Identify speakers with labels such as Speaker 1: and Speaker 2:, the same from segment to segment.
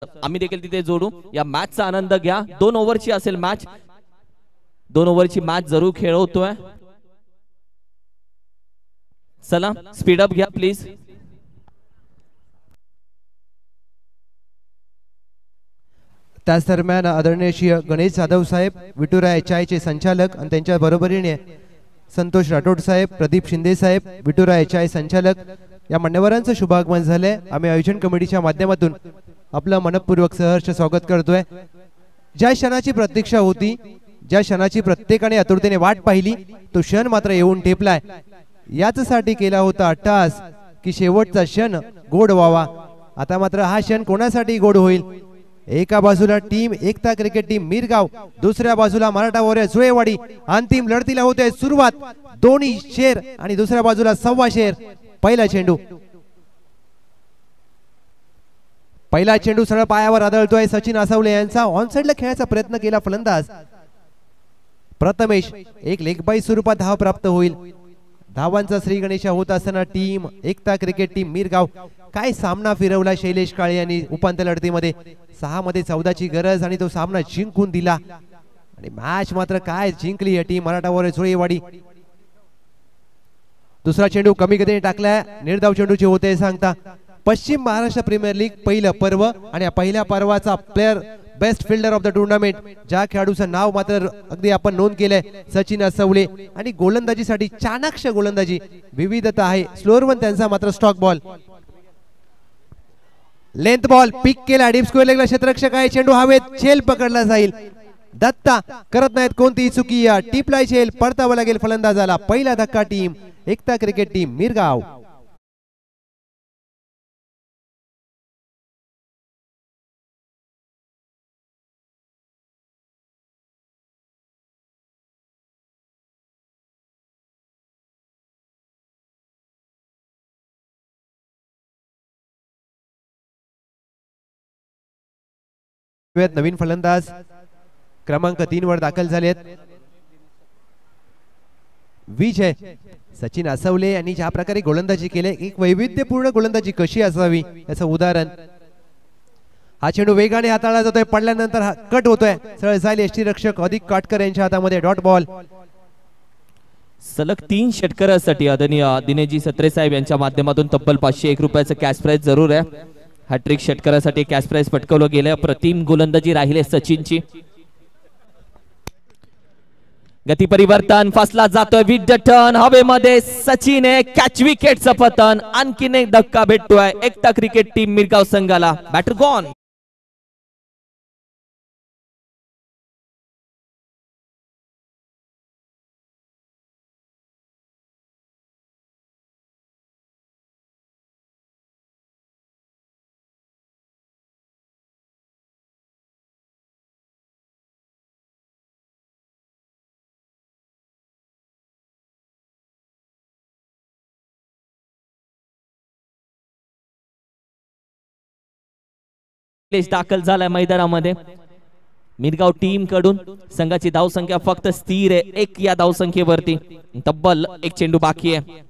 Speaker 1: आम्ही देखील तिथे जोडू। या मॅचचा आनंद घ्या। 2 ओव्हरची असेल मॅच, 2 ओव्हरची मॅच जरूर खेळवतोय। चला स्पीड अप घ्या प्लीज।
Speaker 2: त्याच दरम्यान आदरणीय श्री गणेश जाधव साहेब विटुरा HI चे संचालक आणि त्यांच्या बरोबरीने संतोष राठोड साहेब, प्रदीप शिंदे साहेब, विटुरा HI संचालक या मान्यवरांचं शुभागमन झाले। आम्ही आयोजन कमिटीच्या माध्यमातून आपलं मनपूर्वक सहर्ष स्वागत करतोय। ज्या क्षणाची प्रतीक्षा होती, ज्या क्षणाची प्रत्येकाने आतुरतेने वाट पाहिली, तो क्षण मात्र येऊन ठेपलाय। याचसाठी केला होता अट्टहास की शेवटचा क्षण गोड व्हावा। आता मात्र हा क्षण कोणासाठी गोड होईल? एका बाजूला टीम एकता क्रिकेट टीम मिरगाव, दुसऱ्या बाजूला मराठा वॉरियर्स जुळेवाडी। अंतिम लढतीला होते सुरुवात। दोन्ही शेर आणि दुसऱ्या बाजूला सव्वा शेर। पहिला चेंडू सरळ पायावर आदळतोय। सचिन आसवले यांचा ऑनसाइडला खेळायचा प्रयत्न केला फलंदाज प्रथमेश। एक लेगबाई स्वरूपात धाव प्राप्त होईल। धावांचा श्री गणेशा होत असताना टीम एकता क्रिकेट टीम मिरगाव काय सामना फिरवला शैलेश काळे यांनी उपांत्य लढतीमध्ये। 6 मध्ये 14 ची गरज आणि तो सामना जिंकून दिला आणि मॅच मात्र काय जिंकली ही टीम मराठा वॉरियर्स जुळेवाडी। दुसरा चेंडू कमी गतीने टाकलाय। निर्धाव चेंडूचे होते सांगता पश्चिम महाराष्ट्र प्रीमियर लीग पहिलं पर्व आणि या पहिल्या पर्वाचा player best fielder of the tournament ज्या खेळाडूचं नाव मात्र अगदी आपण नोंद केलंय सचिन आसवले। आणि गोलंदाजीसाठी चाणाक्ष गोलंदाजी, विविधता आहे। स्लोअर वन त्यांचा मात्र स्टॉक बॉल, लेंथ बॉल पिक केला। डीप स्क्वेअर लेगला क्षेत्ररक्षक आहे। चेंडू हवेत, झेल पकडला जाईल। दत्ता करत नाहीत कोणतीही चुकी। टिपलाय झेल, परतावा लागेल फलंदाजाला। पहिला धक्का टीम एकता क्रिकेट टीम मिरगाव। नवीन फलंदाज क्रमांक 3 वर दाखल झालेत विजय। सचिन आसवले यांनी ज्या प्रकारे गोलंदाजी केले, एक वैविध्यपूर्ण गोलंदाजी कशी असावी याचं उदाहरण। हा चेंडू वेगाने हाताळला जातोय, पडल्यानंतर हा कट होतोय। सरळ जाईल यष्टीरक्षक अधिक काटकर यांच्या हातामध्ये डॉट बॉल।
Speaker 1: सलग 3 षटकारासाठी आदरणीय दिनेशजी सत्रे साहेब यांच्या माध्यमातून तब्बल 501 रुपयाचं कॅश प्राइज जरूर आहे। हॅट्रिक षटकारासाठी कॅश प्राइज पटकवलं गेलं। प्रतिम गोलंदाजी राहिले सचिनची। गती परिवर्तन, फसला जातोय विथ द टर्न हवेमध्ये। सचिन कॅच विकेटचं पतन। आणखीन एक धक्का भेटतोय एकता क्रिकेट टीम मिरगाव संघाला। Batter gone. दाखल झालाय मैदानामध्ये मिरगाव टीम कडून। संघाची धावसंख्या फक्त स्थिर आहे 1 या धावसंख्येवरती। तब्बल 1 चेंडू बाकी आहे।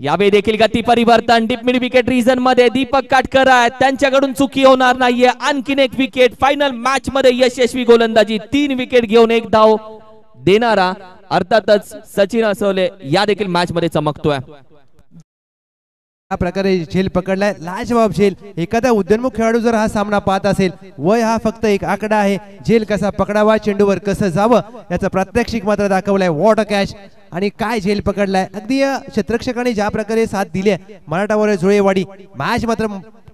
Speaker 1: यावेळी देखील गती परिवर्तन डीप मिड विकेट रिजन मध्ये दीपक काटकर आहेत, त्यांच्याकडून चुकी होणार नाहीये। आणखीन एक विकेट। फायनल मॅच मध्ये यशस्वी गोलंदाजी, 3 विकेट घेऊन 1 धाव देणारा अर्थातच सचिन आसवले या देखील मॅच मध्ये चमकतोय।
Speaker 2: या प्रकारे झेल पकडलाय, लाजवाब झेल। एखादा उद्योन्मुख खेळाडू जर हा सामना पाहत असेल, वय हा फक्त एक आकडा आहे। झेल कसा पकडावा, चेंडूवर कसं जावं याचं प्रात्यक्षिक मात्र दाखवलंय। वॉट अ कॅच आणि काय झेल पकडलाय। अगदी क्षेत्ररक्षकाने ज्या प्रकारे साथ दिली मराठा वॉरियर्स जुळेवाडी, मॅच मात्र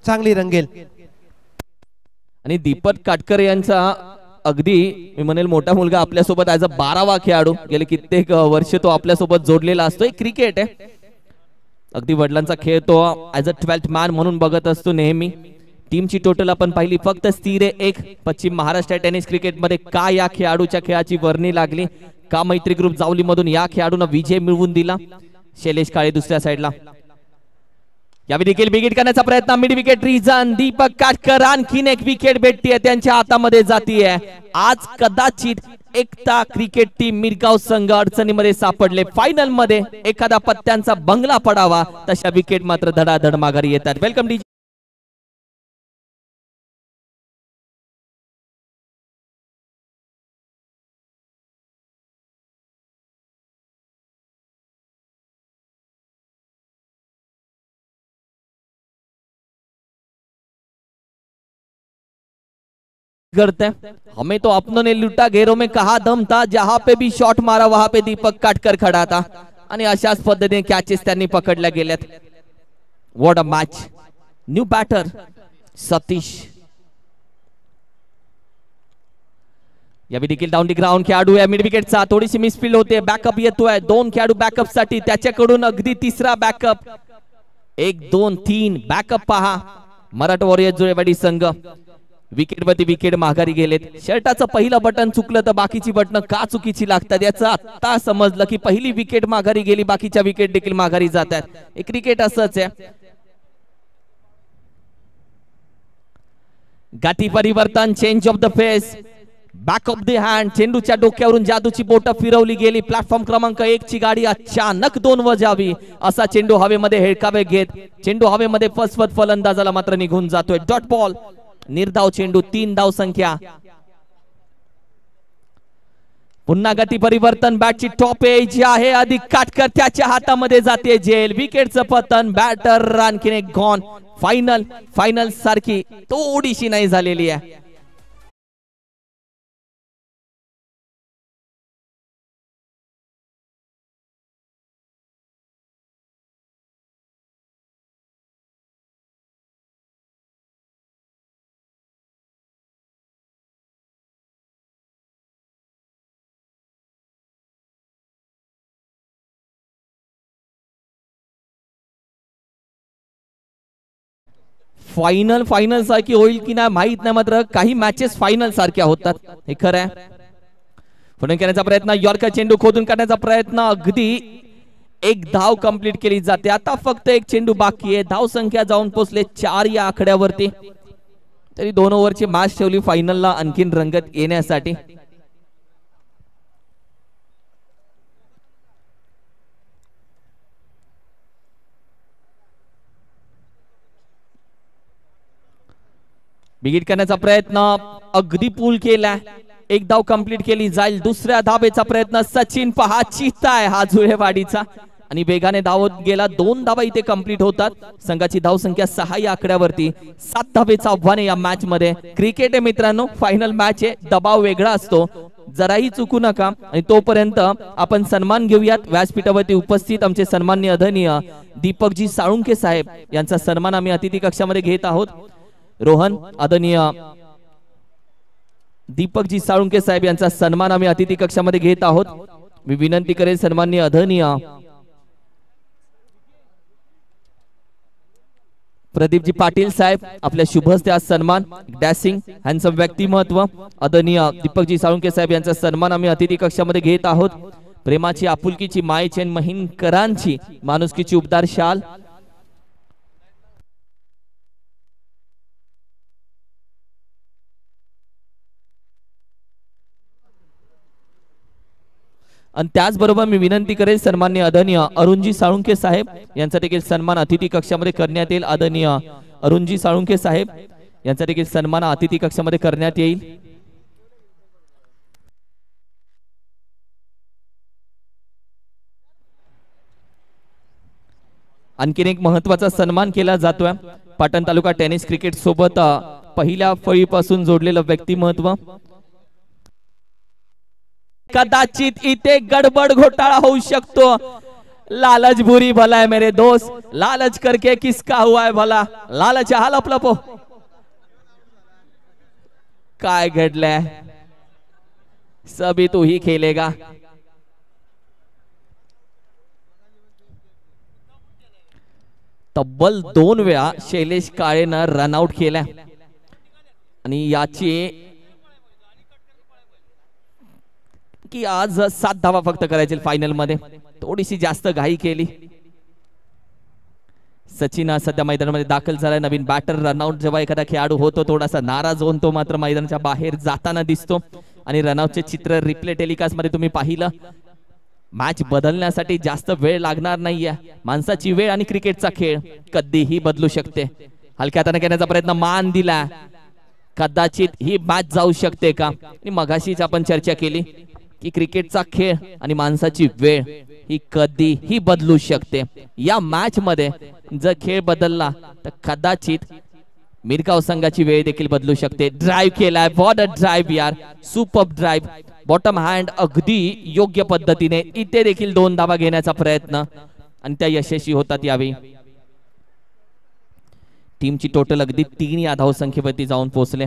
Speaker 2: चांगली रंगेल।
Speaker 1: आणि दीपक काटकर यांचा अगदी मी म्हणेल मोठा मुलगा आपल्यासोबत ऍज अ 12वा खेळाडू, गेले कित्येक वर्ष तो आपल्यासोबत जोडलेला असतो। एक क्रिकेट आहे, अगदी वडिलांचा खेळ तो ऍज अ 12th मॅन म्हणून बघत असतो नेहमी। टीमची टोटल आपण पाहिली फक्त स्थिर आहे 1। पश्चिम महाराष्ट्र टेनिस क्रिकेट मध्ये का या खेळाडूच्या खेळाची वर्णी लागली, का मैत्री ग्रुप जावली मधून या खेळाडूंना विजय मिळवून दिला। शैलेश काळे दुसऱ्या साइडला। यावेळी देखील विकेट करण्याचा प्रयत्न mid wicket region. Deepak Katkar आणखीन एक विकेट भेटतीये, त्यांच्या हातामध्ये जातीये। आज कदाचित एकता क्रिकेट टीम मिरगाव संघ अडचणीमध्ये सापडले। फायनल मध्ये एखादा पत्त्यांचा बंगला पडावा तशा विकेट मात्र धडाधड माघारी येतात। वेलकम डी करते हैं। हमें तो अपनों ने लूटा, घेरों में कहा दम था, जहां पे भी शॉट मारा वहां पे दीपक काटकर खड़ा था आणि अशाच पद्धतीने कॅचेस त्यांनी पकडल्या गेल्यात। What a match. New batter Satish यावेळी देखील डाऊन दी ग्राउंड खेळाडू या मिड विकेटचा थोडीशी मिसफील्ड होते, बॅकअप येतोय, 2 खेळाडू बॅकअप साठी, त्याच्याकडून अगदी तिसरा बॅकअप, 1 2 3 बॅकअप पहा। मराठा वॉरियर्स जुळेवाडी संघ विकेटवरती विकेट माघारी गेलेत। शर्टाचं पहिलं बटन चुकलं तर बाकीची बटन का चुकीची लागतात याचं आता समजलं की पहिली विकेट माघारी गेली, बाकीच्या विकेट देखील माघारी जातात। हे क्रिकेट असंच आहे। गती परिवर्तन, change of the face, back of the hand, चेंडूच्या डोक्यावरून जादूची बोट फिरवली गेली। प्लॅटफॉर्म क्रमांक 1 ची गाडी अचानक 2 वर जावी असा चेंडू हवेमध्ये हेळकावे घेत चेंडू हवेमध्ये फसवत फलंदाजाला मात्र निघून जातोय। डॉट बॉल, निर्धाव चेंडू, 3 धाव संख्या। पुन्हा गती परिवर्तन, बॅटची टॉप एज आहे, अधिक काटकर त्याच्या हातामध्ये जाते जेल। विकेटचं पतन, बॅटर आणखीन एक गॉन। फायनल सारखी थोडीशी नाही झालेली आहे। फायनल सारखी होईल की नाही माहित नाही, मात्र काही मॅचेस फायनल सारख्या होतात हे खरं आहे। पुढे करण्याचा प्रयत्न, यॉर्कर चेंडू खोदून काढण्याचा प्रयत्न, अगदी 1 धाव कंप्लीट केली जाते। आता फक्त 1 चेंडू बाकी आहे, धाव संख्या जाऊन पोहोचले 4 या आकड्यावरती। तरी 2 ओव्हरची मॅच ठेवली फायनलला आणखीन रंगत येण्यासाठी। बिगिट करण्याचा प्रयत्न, अगदी पूल केला, 1 धाव कंप्लीट केली जाईल। दुसऱ्या धावेचा प्रयत्न, सचिन पहा चित्ता आहे हा जुळेवाडीचा आणि वेगाने धावत गेला। 2 धावा इथे कंप्लीट होतात। संघाची धाव संख्या 6 या आकड्यावरती। 7 धावेचा आव्हान आहे या मॅच मध्ये। क्रिकेट आहे मित्रांनो, फायनल मॅच आहे, दबाव वेगळा असतो, जराही चुकू नका। आणि तोपर्यंत आपण सन्मान घेऊयात। व्यासपीठावरती उपस्थित आमचे सन्माननीय आदरणीय दीपकजी साळुंखे साहेब यांचा सन्मान आम्ही अतिथी कक्षामध्ये घेत आहोत। रोहन, आदरणीय दीपकजी साळुंखे साहेब यांचा सन्मान आम्ही अतिथी कक्षामध्ये घेत आहोत। मी विनंती करेन सन्माननीय आदरणीय प्रदीपजी पाटील साहेब आपल्या शुभ हस्ते आज सन्मान, डॅशिंग हँडसम व्यक्तिमत्व आदरणीय दीपकजी साळुंखे साहेब यांचा सन्मान आम्ही अतिथी कक्षामध्ये घेत आहोत। प्रेमाची, आपुलकीची, मायेची आणि महिनकरांची माणुसकीची उबदार शाल आणि त्याचबरोबर मी विनंती करेन सन्माननीय आदरणीय अरुणजी साळुंखे साहेब यांचा देखील सन्मान अतिथी कक्षामध्ये करण्यात येईल। आदरणीय अरुणजी साळुंखे साहेब यांचा देखील सन्मान अतिथी कक्षामध्ये करण्यात येईल। आणखीन एक महत्त्वाचा सन्मान केला जातोय। पाटण तालुका टेनिस क्रिकेट सोबत पहिल्या फळीपासून जोडलेलं व्यक्तिमत्व। कदाचित इथे गडबड घोटाळा होऊ शकतो। लालच बुरी भला है मेरे दोस्त, लालच करके किसका हुआ है भला, लालच हाल लपो। काय घडलंय, सभी तू ही खेलेगा। तब्बल 2 वेळा शैलेश काळेनं रनआउट केलाय आणि याची की आज 7 धावा फक्त करायचे फायनल मध्ये, थोडीशी जास्त घाई केली। सचिन सध्या मैदानामध्ये दाखल झालाय। नवीन बॅटर रनआउट जेव्हा एखादा खेळाडू होतो थोडासा नाराज होऊन तो मात्र मैदानाच्या बाहेर जाताना दिसतो आणि रनआउटचे चित्र रिप्ले टेलिकास्ट मध्ये तुम्ही पाहिलं। मॅच बदलण्यासाठी जास्त वेळ लागणार नाहीये, माणसाची वेळ आणि क्रिकेटचा खेळ कधीही बदलू शकते। हलक्या हाताने घेण्याचा प्रयत्न, मान दिला, कदाचित ही मॅच जाऊ शकते का। आणि मगाशीच आपण चर्चा केली की क्रिकेटचा खेळ आणि माणसाची वेळ ही कधीही बदलू शकते। या मॅच मध्ये जर खेळ बदलला तर कदाचित मिरगाव संघाची वेळ देखील बदलू शकते. ड्राइव्ह केलाय, व्हॉट अ ड्राइव्ह यार, सुपर ड्राइव्ह, बॉटम हँड अगदी योग्य पद्धतीने. इथे देखील 2 धावा घेण्याचा प्रयत्न आणि त्या यशस्वी होतात यावेळी. टीमची टोटल अगदी 3 या धावसंख्येवरती जाऊन पोहोचले.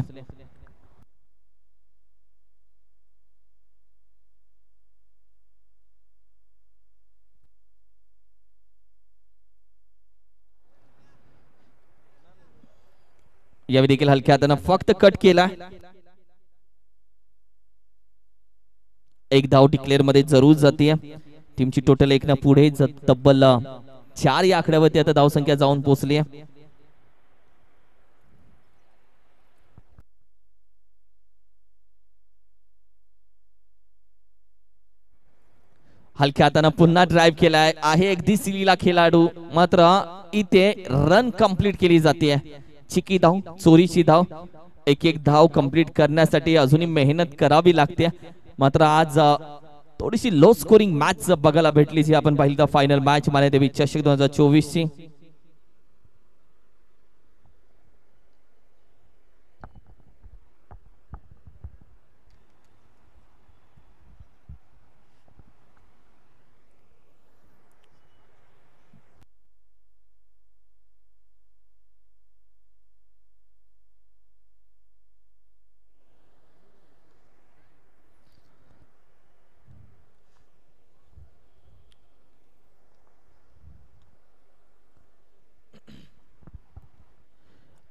Speaker 1: यावेळी देखील हलक्या हाताने फक्त कट केला. एक धाव डिक्लेअर मध्ये जरूर जाते. टीमची टोटल 1 पुढे तब्बल 4 या आकड्यावरती आता धावसंख्या जाऊन पोहोचली. हलक्या हाताने पुन्हा ड्राइव्ह केलाय, आहे अगदी सिलीला खेळाडू, मात्र इथे रन कंप्लीट केली जाते. चिकी धाव, चोरीची धाव. एक धाव कंप्लीट करण्यासाठी अजूनही मेहनत करावी लागते. मात्र आज थोडीशी लो स्कोरिंग मॅच बघायला भेटली, जी आपण पाहिली तर फायनल मॅच मान्यदेवी चषक 2024 ची.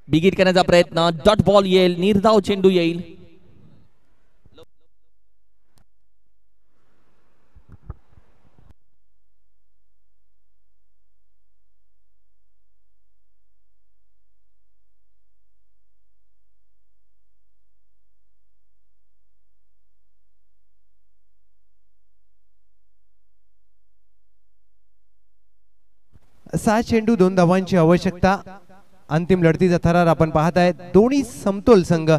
Speaker 1: बिगिट करण्याचा प्रयत्न, डॉट बॉल येईल, निर्धाव चेंडू येईल.
Speaker 2: सहा चेंडू 2 धावांची आवश्यकता. अंतिम लढतीचा थरार आपण पाहत आहे. दोन्ही समतोल संघ,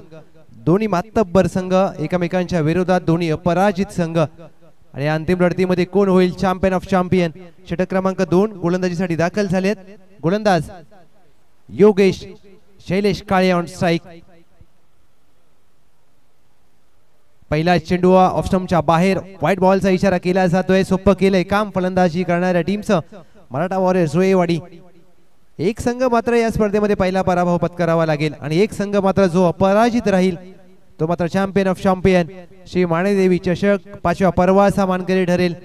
Speaker 2: दोन्ही मातब्बर संघ एकमेकांच्या विरोधात, दोन्ही अपराजित संघ. आणि अंतिम लढतीमध्ये कोण होईल चॅम्पियन ऑफ चॅम्पियन. षटक क्रमांक 2 गोलंदाजीसाठी दाखल झालेत. गोलंदाज योगेश शैलेश काळे ऑन स्ट्राइक. पहिला चेंडू ऑफ स्टंपच्या बाहेर, व्हाईट बॉलचा इशारा केला जातोय. सोपं केलंय काम फलंदाजी करणाऱ्या टीमचं मराठा वॉरियर्स जुळेवाडी. एक संघ मात्र या स्पर्धेमध्ये पहिला पराभव पत्करावा लागेल आणि एक संघ मात्र जो अपराजित राहील तो मात्र चॅम्पियन ऑफ चॅम्पियन श्री माणेदेवी चषक 5व्या पर्वाचा मानकरी ठरेल.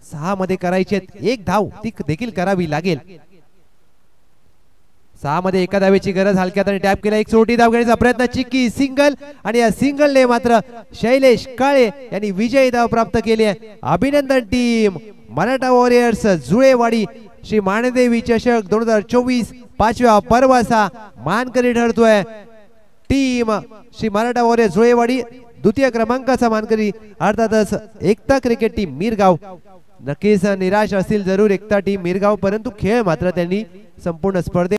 Speaker 2: 6 मध्ये करायचे, 1 धाव ती देखील करावी लागेल. 6 मध्ये एका धावेची गरज. हलक्यात आणि टॅप केला, एक छोटी धाव घेण्याचा प्रयत्न, चिक्की सिंगल आणि या सिंगलने मात्र शैलेश काळे यांनी विजयी धाव प्राप्त केली आहे. अभिनंदन टीम मराठा वॉरियर्स जुळेवाडी. श्री माणदेवी चषक 2024 5व्या पर्वाचा मानकरी ठरतोय. टीम श्री मराठा वॉरियर्स जुळेवाडी द्वितीय क्रमांकाचा मानकरी अर्थातच एकता क्रिकेट टीम मिरगाव. नक्कीच निराश असतील जरूर एकता टीम मिरगाव, परंतु खेळ मात्र त्यांनी संपूर्ण स्पर्धेत